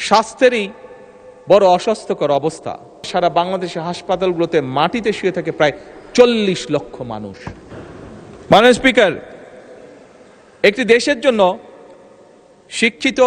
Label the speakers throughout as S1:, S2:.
S1: স্বাস্থ্যেরই বড় অস্বাস্থ্যকর অবস্থা। সারা বাংলাদেশের হাসপাতালগুলোতে মাটিতে শুয়ে থাকে প্রায় 40 লক্ষ মানুষ। মাননীয় স্পিকার, একটি দেশের জন্য শিক্ষিত,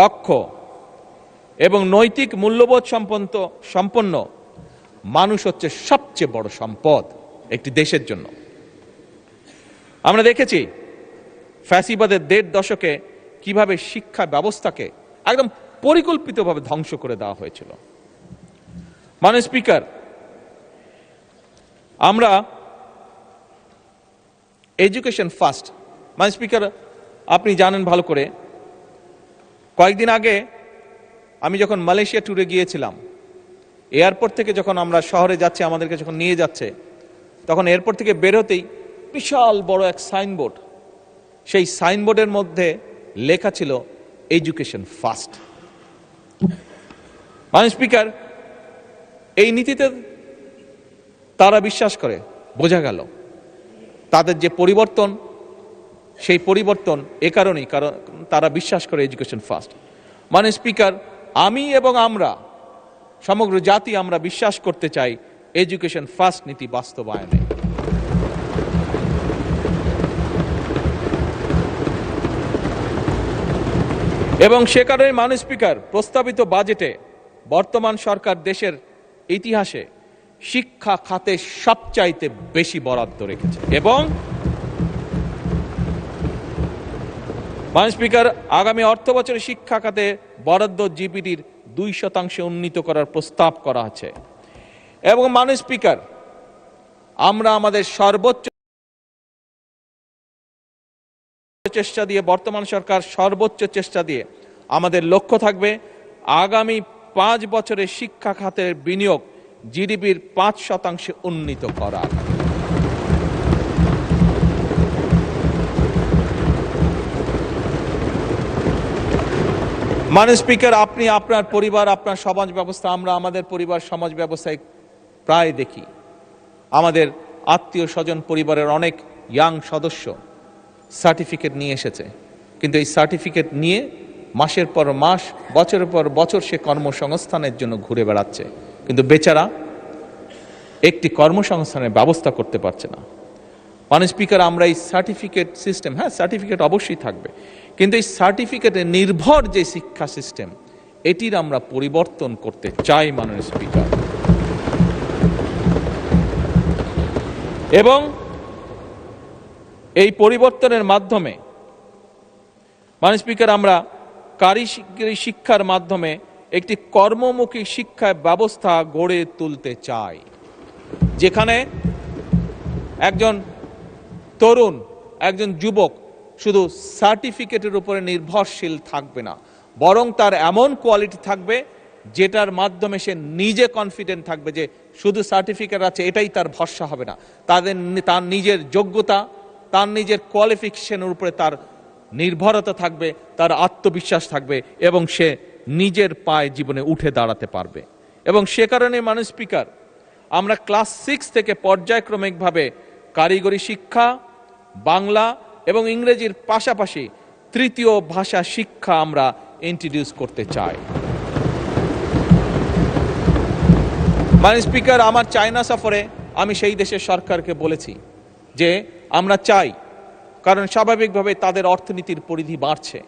S1: দক্ষ এবং নৈতিক মূল্যবোধ সম্পন্ন মানুষ হচ্ছে সবচেয়ে বড় সম্পদ একটি দেশের জন্য। আমরা দেখেছি ফ্যাসিবাদের 1.5 দশকে কিভাবে শিক্ষা ব্যবস্থাকে একদম পরিকল্পিতভাবে ধ্বংস করে দেওয়া হয়েছিল। মাননীয় স্পিকার, আমরা এডুকেশন ফার্স্ট। মাননীয় স্পিকার, আপনি জানেন ভালো করে, কয়েকদিন আগে আমি যখন মালয়েশিয়া ট্যুরে গিয়েছিলাম, এয়ারপোর্ট থেকে যখন আমরা শহরে যাচ্ছি, আমাদেরকে যখন নিয়ে যাচ্ছে, তখন এয়ারপোর্ট থেকে বেরোতেই বিশাল বড় এক সাইনবোর্ড, সেই সাইনবোর্ডের মধ্যে লেখা ছিল এডুকেশন ফার্স্ট। মাননীয় স্পিকার, এই নীতিতে তারা বিশ্বাস করে, বোঝা গেল তাদের যে পরিবর্তন, সেই পরিবর্তন এ কারণেই, কারণ তারা বিশ্বাস করে এডুকেশন ফার্স্ট। মাননীয় স্পিকার, আমি এবং আমরা সমগ্র জাতি আমরা বিশ্বাস করতে চাই এডুকেশন ফার্স্ট নীতি বাস্তবায়নে। এবং সে কারণে মাননীয় স্পিকার, প্রস্তাবিত বাজেটে বর্তমান সরকার দেশের ইতিহাসে শিক্ষা খাতে সবচাইতে বেশি বরাদ্দ রেখেছে। এবং মাননীয় স্পিকার, আগামী অর্থ বছরে শিক্ষা খাতে বরাদ্দ জিডিপির 2% উন্নীত করার প্রস্তাব করা আছে। এবং মাননীয় স্পিকার, আমরা আমাদের সর্বোচ্চ চেষ্টা দিয়ে, বর্তমান সরকার সর্বোচ্চ চেষ্টা দিয়ে, আমাদের লক্ষ্য থাকবে আগামী 5 বছরে শিক্ষা খাতের বিনিয়োগ জিডিপির 5% উন্নীত করা। মাননীয় স্পিকার, আপনি আপনার পরিবার, আপনার সমাজ ব্যবস্থা, আমরা আমাদের পরিবার সমাজ ব্যবস্থায় প্রায় দেখি আমাদের আত্মীয় স্বজন পরিবারের অনেক ইয়াং সদস্য সার্টিফিকেট নিয়ে এসেছে, কিন্তু এই সার্টিফিকেট নিয়ে মাসের পর মাস, বছরের পর বছর সে কর্মসংস্থানের জন্য ঘুরে বেড়াচ্ছে, কিন্তু বেচারা একটি কর্মসংস্থানের ব্যবস্থা করতে পারছে না। মাননীয় স্পিকার, আমরা এই সার্টিফিকেট সিস্টেম, হ্যাঁ সার্টিফিকেট অবশ্যই থাকবে, কিন্তু এই সার্টিফিকেটে নির্ভর যে শিক্ষা সিস্টেম, এটির আমরা পরিবর্তন করতে চাই মাননীয় স্পিকার। এবং এই পরিবর্তনের মাধ্যমে মাননীয় স্পিকার, আমরা কারিগরি শিক্ষার মাধ্যমে একটি কর্মমুখী শিক্ষা ব্যবস্থা গড়ে তুলতে চাই, যেখানে একজন তরুণ, একজন যুবক শুধু সার্টিফিকেটের উপরে নির্ভরশীল থাকবে না, বরং তার এমন কোয়ালিটি থাকবে যেটার মাধ্যমে সে নিজে কনফিডেন্ট থাকবে যে শুধু সার্টিফিকেট আছে এটাই তার ভরসা হবে না, তার নিজের যোগ্যতা, তার নিজের কোয়ালিফিকেশনের উপরে তার নির্ভরতা থাকবে, তার আত্মবিশ্বাস থাকবে এবং সে নিজের পায়ে জীবনে উঠে দাঁড়াতে পারবে। এবং সে কারণে মাননীয় স্পিকার, আমরা ক্লাস 6 থেকে পর্যায়ক্রমিকভাবে কারিগরি শিক্ষা, বাংলা এবং ইংরেজির পাশাপাশি 3য় ভাষা শিক্ষা আমরা ইন্ট্রোডিউস করতে চাই। মাননীয় স্পিকার, আমার চায়না সফরে আমি সেই দেশের সরকারকে বলেছি যে আমরা চাই, কারণ স্বাভাবিকভাবে তাদের অর্থনীতির পরিধি বাড়ছে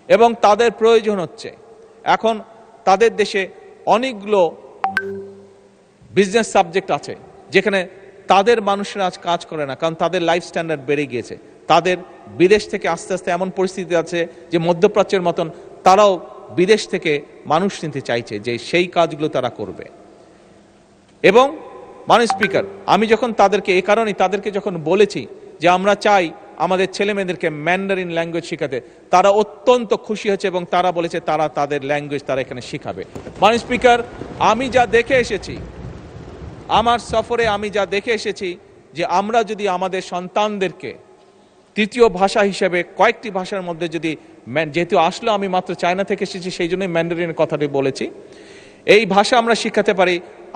S1: এবং তাদের প্রয়োজন হচ্ছে, এখন তাদের দেশে অনেকগুলো বিজনেস সাবজেক্ট আছে যেখানে তাদের মানুষরা আজ কাজ করে না, কারণ তাদের লাইফ স্ট্যান্ডার্ড বেড়ে গিয়েছে। তাদের বিদেশ থেকে আস্তে আস্তে এমন পরিস্থিতি আছে যে মধ্যপ্রাচ্যের মতন তারাও বিদেশ থেকে মানুষ নিতে চাইছে, যে সেই কাজগুলো তারা করবে। এবং মাননীয় স্পিকার, আমি যখন তাদেরকে, এই কারণেই তাদেরকে যখন বলেছি যে আমরা চাই আমাদের ছেলে মেয়েদেরকে ম্যান্ডারিন ল্যাঙ্গুয়েজ শেখাতে, তারা অত্যন্ত খুশি হয়েছে এবং তারা বলেছে তারা তাদের ল্যাঙ্গুয়েজ তারা এখানে শেখাবে। মাননীয় স্পিকার, আমি যা দেখে এসেছি, আমার সফরে আমি যা দেখে এসেছি, যে আমরা যদি আমাদের সন্তানদেরকে 3য় ভাষা হিসেবে কয়েকটি ভাষার মধ্যে যদি, যেহেতু আসলে আমি মাত্র চায়না থেকে এসেছি সেই জন্যই ম্যান্ডারিনের কথাটি বলেছি, এই ভাষা আমরা শিখাতে পারি,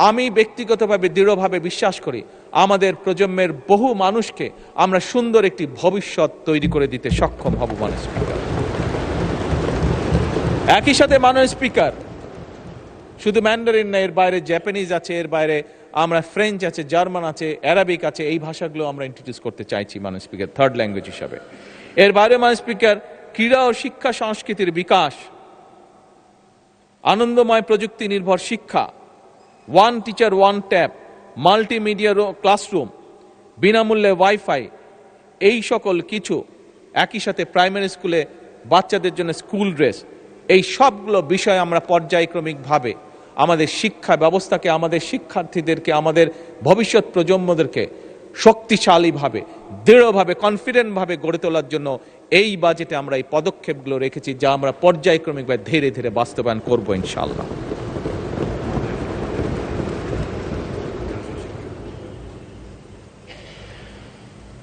S1: আমি ব্যক্তিগতভাবে দৃঢ়ভাবে বিশ্বাস করি আমাদের প্রজন্মের বহু মানুষকে আমরা সুন্দর একটি ভবিষ্যৎ তৈরি করে দিতে সক্ষম হব। মাননীয় স্পিকার, একই সাথে মাননীয় স্পিকার, শুধু ম্যান্ডারিন না, এর বাইরে জাপানিজ আছে, এর বাইরে আমরা ফ্রেঞ্চ আছে, জার্মান আছে, অ্যারাবিক আছে, এই ভাষাগুলো আমরা ইন্ট্রোডিউস করতে চাইছি মাননীয় স্পিকার, থার্ড ল্যাঙ্গুয়েজ হিসাবে। এর বাইরে মাননীয় স্পিকার, ক্রীড়া ও শিক্ষা সংস্কৃতির বিকাশ, আনন্দময় প্রযুক্তি নির্ভর শিক্ষা, one teacher one tab, multimedia classroom, বিনামূল্যে ওয়াইফাই, এই সকল কিছু, একই সাথে প্রাইমারি স্কুলে বাচ্চাদের জন্য স্কুল ড্রেস, এই সবগুলো বিষয় আমরা পর্যায়ক্রমিকভাবে আমাদের শিক্ষা ব্যবস্থাকে, আমাদের শিক্ষার্থীদেরকে, আমাদের ভবিষ্যৎ প্রজন্মদেরকে শক্তিশালীভাবে, দৃঢ়ভাবে, কনফিডেন্টভাবে গড়ে তোলার জন্য এই বাজেটে আমরা এই পদক্ষেপগুলো রেখেছি, যা আমরা পর্যায়ক্রমিকভাবে ধীরে ধীরে বাস্তবায়ন করব ইনশাআল্লাহ।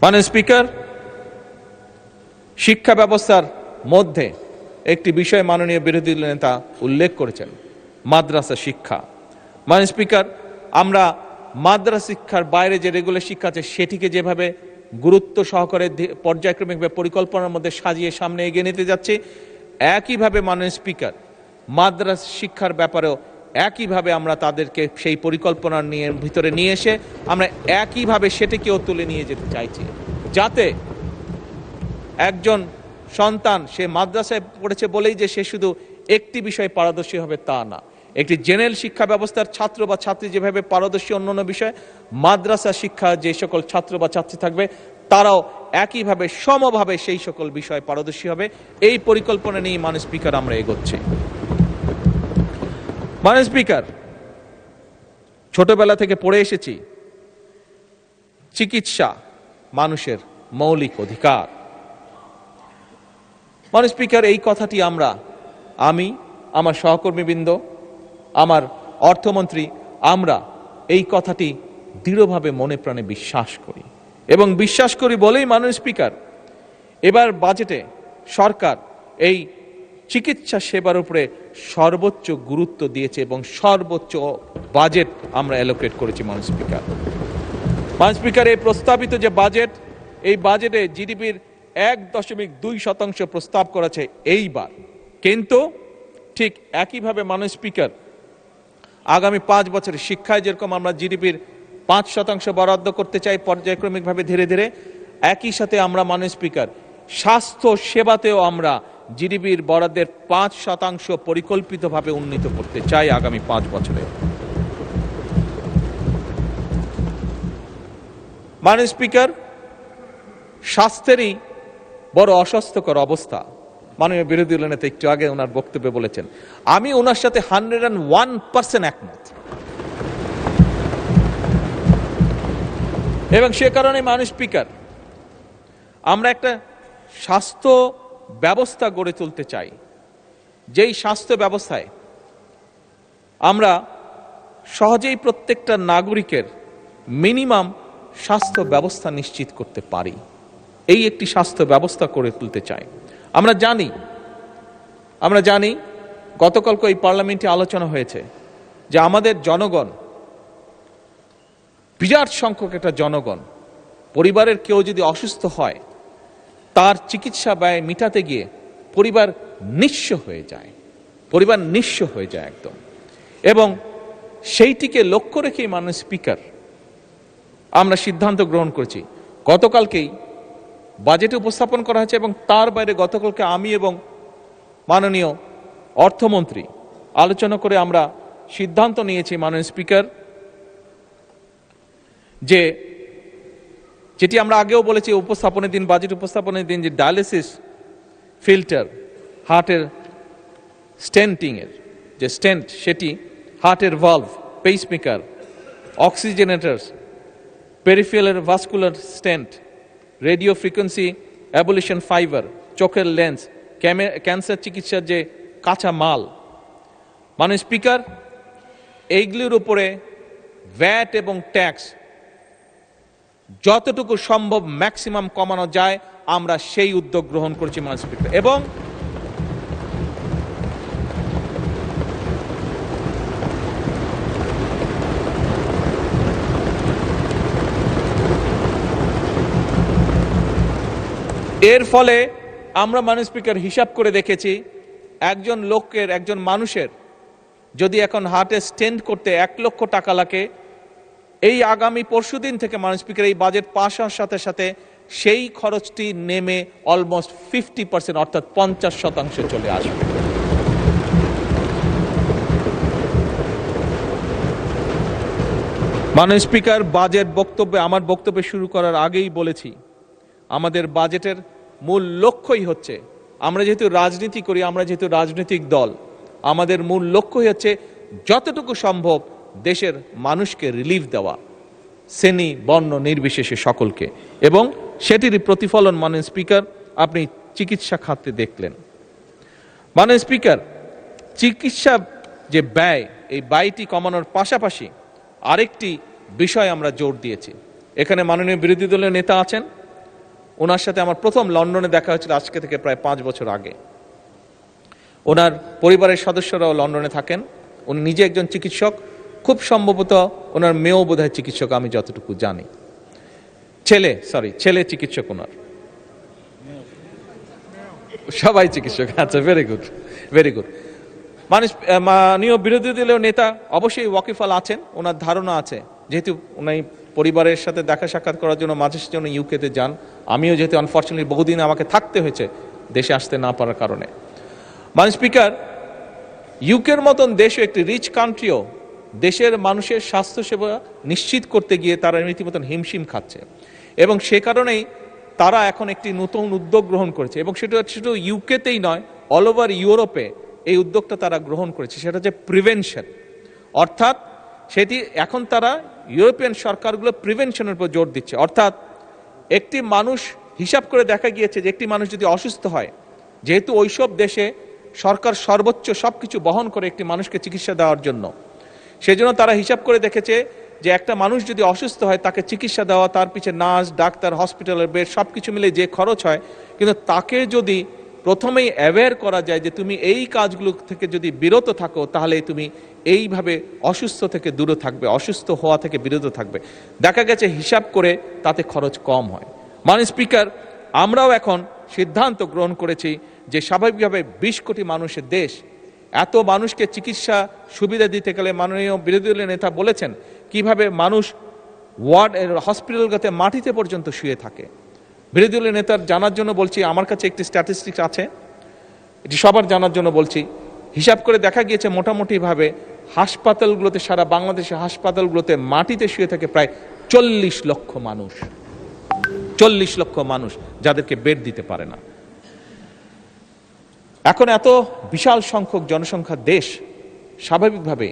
S1: মাননীয় স্পিকার, শিক্ষা ব্যবস্থার মধ্যে একটি বিষয় মাননীয় বিরোধী দলীয় নেতা উল্লেখ করেছেন, মাদ্রাসা শিক্ষা। মাননীয় স্পিকার, আমরা মাদ্রাসা শিক্ষার বাইরে যে রেগুলার শিক্ষা আছে সেটিকে যেভাবে গুরুত্ব সহকারে পর্যায়ক্রমিকভাবে পরিকল্পনার মধ্যে সাজিয়ে সামনে এগিয়ে নিতে যাচ্ছে, একইভাবে মাননীয় স্পিকার, মাদ্রাসা শিক্ষার ব্যাপারেও একইভাবে আমরা তাদেরকে সেই পরিকল্পনার ভিতরে নিয়ে এসে আমরা একইভাবে সেটিকেও তুলে নিয়ে যেতে চাইছি, যাতে একজন সন্তান সে মাদ্রাসায় পড়েছে বলেই যে সে শুধু একটি বিষয়ে পারদর্শী হবে তা না। একটি জেনারেল শিক্ষা ব্যবস্থার ছাত্র বা ছাত্রী যেভাবে পারদর্শী অন্যান্য বিষয়, মাদ্রাসা শিক্ষা যে সকল ছাত্র বা ছাত্রী থাকবে তারাও একইভাবে সমভাবে সেই সকল বিষয়ে পারদর্শী হবে। এই পরিকল্পনা নিয়ে মাননীয় স্পিকার আমরা এগোচ্ছি। মাননীয় স্পিকার, ছোটবেলা থেকে পড়ে এসেছি চিকিৎসা মানুষের মৌলিক অধিকার। মাননীয় স্পিকার, এই কথাটি আমি, আমার সহকর্মীবৃন্দ, আমার অর্থমন্ত্রী, আমরা এই কথাটি দৃঢ়ভাবে মনে প্রাণে বিশ্বাস করি, এবং বিশ্বাস করি বলেই মাননীয় স্পিকার, এবার বাজেটে সরকার এই চিকিৎসা সেবার উপরে সর্বোচ্চ গুরুত্ব দিয়েছে এবং সর্বোচ্চ বাজেট আমরা অ্যালোকেট করেছি। মাননীয় স্পিকার, এই প্রস্তাবিত যে বাজেট, এই বাজেটে জিডিপির 1.2% প্রস্তাব করেছে এইবার, কিন্তু ঠিক একইভাবে মাননীয় স্পিকার, আগামী 5 বছরের শিক্ষায় যেরকম আমরা জিডিপির 5% বরাদ্দ করতে চাই পর্যায়ক্রমিকভাবে ধীরে ধীরে, একই সাথে আমরা মাননীয় স্পিকার স্বাস্থ্য সেবাতেও আমরা জিডিপির বরাদ্দের 5% পরিকল্পিতভাবে উন্নীত করতে চাই আগামী 5 বছরে। মাননীয় স্পিকার, স্বাস্থ্যেরই বড় অস্বাস্থ্যকর অবস্থা। মাননীয় বিরোধী দলীয় নেতা একটু আগে ওনার বক্তব্যে বলেছেন, আমি ওনার সাথে 101% একমত, এবং সে কারণে মাননীয় স্পিকার, আমরা একটা স্বাস্থ্য ব্যবস্থা গড়ে তুলতে চাই, যেই স্বাস্থ্য ব্যবস্থায় আমরা সহজেই প্রত্যেকটা নাগরিকের মিনিমাম স্বাস্থ্য ব্যবস্থা নিশ্চিত করতে পারি, এই একটি স্বাস্থ্য ব্যবস্থা গড়ে তুলতে চাই। আমরা জানি গতকালকে এই পার্লামেন্টে আলোচনা হয়েছে যে আমাদের জনগণ, বিরাট সংখ্যক একটা জনগণ, পরিবারের কেউ যদি অসুস্থ হয় তার চিকিৎসা ব্যয় মিটাতে গিয়ে পরিবার নিঃস্ব হয়ে যায় একদম, এবং সেইটিকে লক্ষ্য রেখেই মাননীয় স্পিকার আমরা সিদ্ধান্ত গ্রহণ করেছি। গতকালকেই বাজেটে উপস্থাপন করা হয়েছে, এবং তার বাইরে গতকালকে আমি এবং মাননীয় অর্থমন্ত্রী আলোচনা করে আমরা সিদ্ধান্ত নিয়েছি মাননীয় স্পিকার, যেটি আমরা আগেও বলেছি উপস্থাপনের দিন, বাজেট উপস্থাপনের দিন, যে ডায়ালিসিস ফিল্টার, হার্টের স্টেন্টিং এর যে স্টেন্ট, সেটি হার্টের valve, pacemaker, oxygenators, peripheral vascular stent, radio frequency ablation fibre, চোখের লেন্স, ক্যান্সার চিকিৎসার যে কাঁচা মাল, মাননীয় স্পিকার, এইগুলির উপরে ভ্যাট এবং ট্যাক্স যতটুকু সম্ভব ম্যাক্সিমাম কমানো যায় আমরা সেই উদ্যোগ গ্রহণ করেছি মাননীয় স্পিকার। এবং এর ফলে আমরা মাননীয় স্পিকার হিসাব করে দেখেছি একজন মানুষের যদি এখন হার্টে স্টেন্ট করতে 1 লক্ষ টাকা লাগে, এই আগামী পরশুদিন থেকে মাননীয় স্পিকার এই বাজেট পাশ হওয়ার সাথে সাথে সেই খরচটি নেমে অলমোস্ট 50%, অর্থাৎ 50% চলে আসবে। মাননীয় স্পিকার, আমার বক্তব্য শুরু করার আগেই বলেছি, আমাদের বাজেটের মূল লক্ষ্যই হচ্ছে, আমরা যেহেতু রাজনীতি করি, আমরা যেহেতু রাজনৈতিক দল, আমাদের মূল লক্ষ্যই হচ্ছে যতটুকু সম্ভব দেশের মানুষকে রিলিফ দেওয়া, শ্রেণী বর্ণ নির্বিশেষে সকলকে, এবং সেটিরই প্রতিফলন মাননীয় স্পিকার আপনি চিকিৎসা খাতে দেখলেন। মাননীয় স্পিকার, চিকিৎসা যে ব্যয়, এই ব্যয়টি কমানোর পাশাপাশি আরেকটি বিষয় আমরা জোর দিয়েছি। এখানে মাননীয় বিরোধী দলের নেতা আছেন, ওনার সাথে আমার প্রথম লন্ডনে দেখা হয়েছিল আজকে থেকে প্রায় 5 বছর আগে। ওনার পরিবারের সদস্যরাও লন্ডনে থাকেন, উনি নিজে একজন চিকিৎসক, খুব সম্ভবত ওনার মেয়েও বোধহয় চিকিৎসক, আমি যতটুকু জানি। ছেলে চিকিৎসক ওনার, সবাই চিকিৎসক। আচ্ছা, ভেরি গুড। মাননীয় বিরোধী দলীয় নেতা অবশ্যই ওয়াকিফাল আছেন, ওনার ধারণা আছে, যেহেতু উনি পরিবারের সাথে দেখা সাক্ষাৎ করার জন্য মাঝে জন্য ইউকেতে যান, আমিও যেহেতু আনফর্চুনেটলি বহুদিন আমাকে থাকতে হয়েছে দেশে আসতে না পারার কারণে। মাননীয় স্পিকার, ইউকের মতন দেশও একটি রিচ কান্ট্রিও দেশের মানুষের স্বাস্থ্যসেবা নিশ্চিত করতে গিয়ে তারা রীতিমতন হিমশিম খাচ্ছে, এবং সে কারণেই তারা এখন একটি নতুন উদ্যোগ গ্রহণ করেছে, এবং সেটা শুধু ইউকেতেই নয়, অল ওভার ইউরোপে এই উদ্যোগটা তারা গ্রহণ করেছে। সেটা হচ্ছে প্রিভেনশন, অর্থাৎ সেটি এখন তারা ইউরোপিয়ান সরকারগুলো প্রিভেনশনের উপর জোর দিচ্ছে। অর্থাৎ একটি মানুষ, হিসাব করে দেখা গিয়েছে যে একটি মানুষ যদি অসুস্থ হয়, যেহেতু ওইসব দেশে সরকার সর্বোচ্চ সবকিছু বহন করে একটি মানুষকে চিকিৎসা দেওয়ার জন্য, সেজন্য তারা হিসাব করে দেখেছে যে একটা মানুষ যদি অসুস্থ হয়, তাকে চিকিৎসা দেওয়া, তার পিছে নার্স, ডাক্তার, হসপিটালের বেড সবকিছু মিলে যে খরচ হয়, কিন্তু তাকে যদি প্রথমেই অ্যাওয়্যার করা যায় যে তুমি এই কাজগুলো থেকে যদি বিরত থাকো, তাহলে তুমি এইভাবে অসুস্থ থেকে দূরে থাকবে, অসুস্থ হওয়া থেকে বিরত থাকবে, দেখা গেছে হিসাব করে তাতে খরচ কম হয়। মাননীয় স্পিকার, আমরাও এখন সিদ্ধান্ত গ্রহণ করেছি যে স্বাভাবিকভাবে 20 কোটি মানুষের দেশ, এত মানুষকে চিকিৎসা সুবিধা দিতে গেলে মাননীয় বিরোধী দলের নেতা বলেছেন কিভাবে মানুষ হসপিটালগুলোতে মাটিতে পর্যন্ত শুয়ে থাকে। বিরোধী দলের নেতার জানার জন্য বলছি, আমার কাছে একটি স্ট্যাটিস্টিক্স আছে, এটি সবার জানার জন্য বলছি। হিসাব করে দেখা গিয়েছে মোটামুটিভাবে হাসপাতালগুলোতে, সারা বাংলাদেশের হাসপাতালগুলোতে মাটিতে শুয়ে থাকে প্রায় 40 লক্ষ মানুষ, 40 লক্ষ মানুষ যাদেরকে বেড দিতে পারে না। এখন এত বিশাল সংখ্যক জনসংখ্যার দেশ, স্বাভাবিকভাবে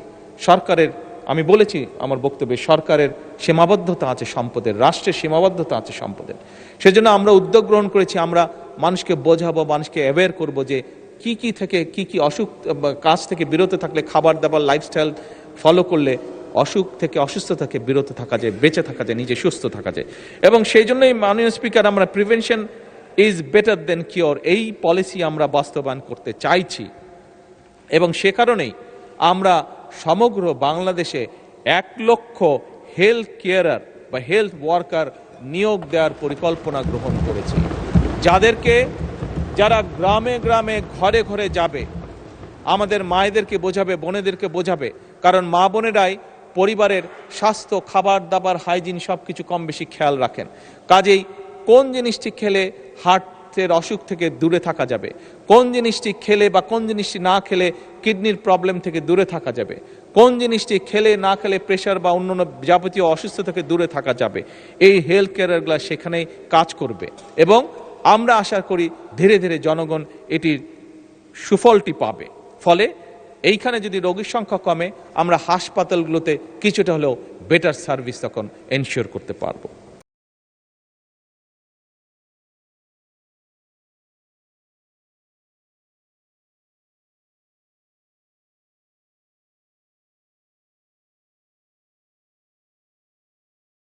S1: সরকারের, আমি বলেছি আমার বক্তব্যে, সরকারের সীমাবদ্ধতা আছে সম্পদের, রাষ্ট্রের সীমাবদ্ধতা আছে সম্পদের। সেজন্য আমরা উদ্যোগ গ্রহণ করেছি, আমরা মানুষকে বোঝাবো, মানুষকে অ্যাওয়্যার করবো যে কি অসুখ কাজ থেকে বিরত থাকলে, খাবার দাবার লাইফস্টাইল ফলো করলে অসুখ থেকে, অসুস্থ থেকে বিরত থাকা যায়, বেঁচে থাকা যায়, নিজে সুস্থ থাকা যায়। এবং সেই জন্যই মাননীয় স্পিকার, আমরা prevention is better then cure এই পলিসি আমরা বাস্তবায়ন করতে চাইছি, এবং সে কারণেই আমরা সমগ্র বাংলাদেশে 1 লক্ষ হেলথ কেয়ারার বা হেলথ ওয়ার্কার নিয়োগ দেওয়ার পরিকল্পনা গ্রহণ করেছি, যারা গ্রামে গ্রামে ঘরে ঘরে যাবে, আমাদের মায়েদেরকে বোঝাবে, বোনেদেরকে বোঝাবে, কারণ মা বোনেরাই পরিবারের স্বাস্থ্য, খাবার দাবার, হাইজিন সবকিছু কম বেশি খেয়াল রাখেন। কাজেই কোন জিনিসটি খেলে হার্টের অসুখ থেকে দূরে থাকা যাবে, কোন জিনিসটি খেলে বা কোন জিনিসটি না খেলে কিডনির প্রবলেম থেকে দূরে থাকা যাবে, কোন জিনিসটি খেলে না খেলে প্রেশার বা অন্যান্য যাবতীয় অসুস্থ থেকে দূরে থাকা যাবে, এই হেলথ কেয়ারগুলো সেখানেই কাজ করবে, এবং আমরা আশা করি ধীরে ধীরে জনগণ এটির সুফলটি পাবে। ফলে এইখানে যদি রোগীর সংখ্যা কমে, আমরা হাসপাতালগুলোতে কিছুটা হলেও বেটার সার্ভিস তখন এনশিওর করতে পারবো।